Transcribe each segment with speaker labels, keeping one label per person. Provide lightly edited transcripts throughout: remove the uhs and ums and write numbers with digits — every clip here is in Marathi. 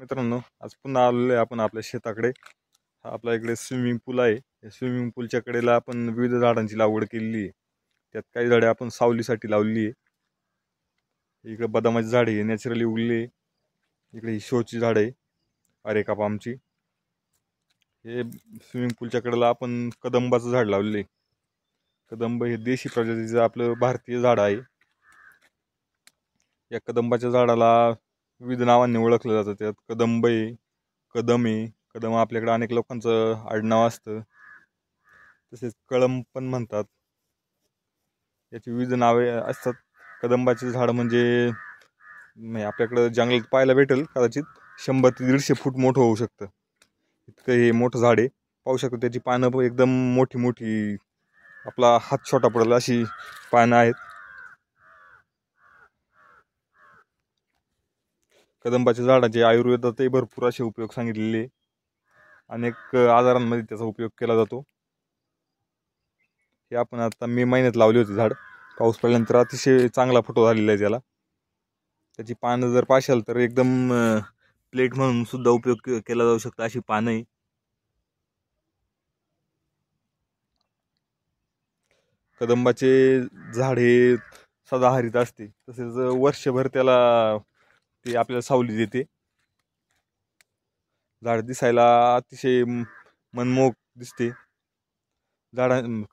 Speaker 1: मित्रांनो, आज पुन्हा आलेलो आहे आपण आपल्या शेताकडे। हा आपल्या इकडे स्विमिंग पूल आहे। या स्विमिंग पूलच्या कडेला आपण विविध झाडांची लागवड केलेली आहे। त्यात काही झाडे आपण सावलीसाठी लावलेली आहे। इकडे बदामाची झाडे आहे, नॅचरली उगलेली आहे। इकडे ही शोची झाडे आहे, अरेका पामची। हे स्विमिंग पूलच्या कडेला आपण कदंबाचं झाड लावलेले आहे। कदंब हे देशी प्रजातीचं आपलं भारतीय झाड आहे। या कदंबाच्या झाडाला विविध नावांनी ओळखलं जातं। त्यात कदंब आहे, कदम आहे। कदम आपल्याकडे अनेक लोकांचं आडनाव असतं, तसेच कळम पण म्हणतात। याची विविध नावे असतात। कदंबाचे झाड म्हणजे आपल्याकडे जंगलात पाहायला भेटेल, कदाचित 100 ते 150 फूट मोठं होऊ शकतं। इतकं हे मोठं झाड आहे। पाहू शकतो त्याची पानं एकदम मोठी मोठी, आपला हात छोटा पडेल अशी पानं आहेत। कदंबाच्या झाडाचे आयुर्वेदातही भरपूर असे उपयोग सांगितलेले। अनेक आजारांमध्ये त्याचा उपयोग केला जातो। हे आपण आता मे महिन्यात लावले होते झाड। पाऊस पडल्यानंतर अतिशय चांगला फोटो झालेला आहे त्याला। त्याची पानं जर पाशाल तर एकदम प्लेट म्हणून सुद्धा उपयोग केला जाऊ शकतो, अशी पानं आहे। कदंबाचे झाड हे सदाहरित असते, तसेच वर्षभर त्याला ते आपल्याला सावली देते। झाड दिसायला अतिशय मनमोहक दिसते।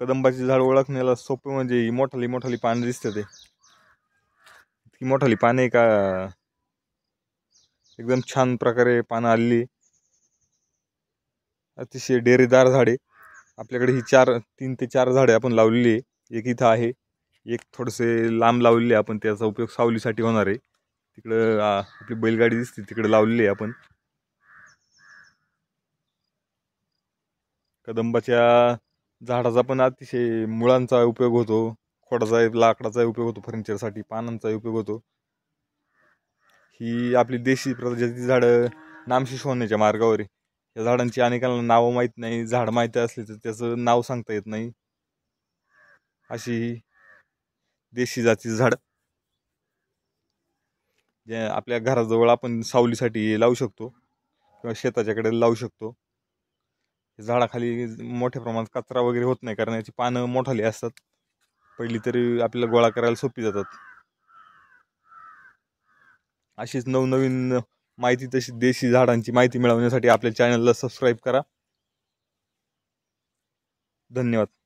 Speaker 1: कदंबाची झाड ओळखण्याला सोपं म्हणजे ही मोठाली मोठाली पानं दिसते। ते इतकी मोठाली पाने का एकदम छान प्रकारे पानं आलेली। अतिशय डेरेदार झाडे आपल्याकडे ही 3 ते 4 झाडे आपण लावलेली आहे। एक इथं आहे, एक थोडेसे लांब लावलेले आपण, त्याचा उपयोग सावलीसाठी होणार आहे। तिकडं आपली बैलगाडी दिसते, तिकडे लावलेली आहे आपण। कदंबाच्या झाडाचा पण अतिशय मुळांचा उपयोग होतो, खोडाचा लाकडाचा उपयोग होतो, फर्निचरसाठी पानांचा उपयोग होतो। ही आपली देशी प्रजातीची झाडं नामशेष होण्याच्या मार्गावर आहे। या झाडांची अनेकांना नावं माहीत नाही, झाड माहिती असले तर त्याचं नाव सांगता येत नाही, अशी देशी जातीचं झाड जे आपल्या घराजवळ आपण सावलीसाठी लावू शकतो किंवा शेताच्याकडे लावू शकतो। झाडाखाली मोठ्या प्रमाणात कचरा वगैरे होत नाही, कारण याची पानं मोठाली असतात। पहिली तरी आपल्याला गोळा करायला सोपी जातात। अशीच नवनवीन माहिती, तशी देशी झाडांची माहिती मिळवण्यासाठी आपल्या चॅनलला सबस्क्राईब करा। धन्यवाद।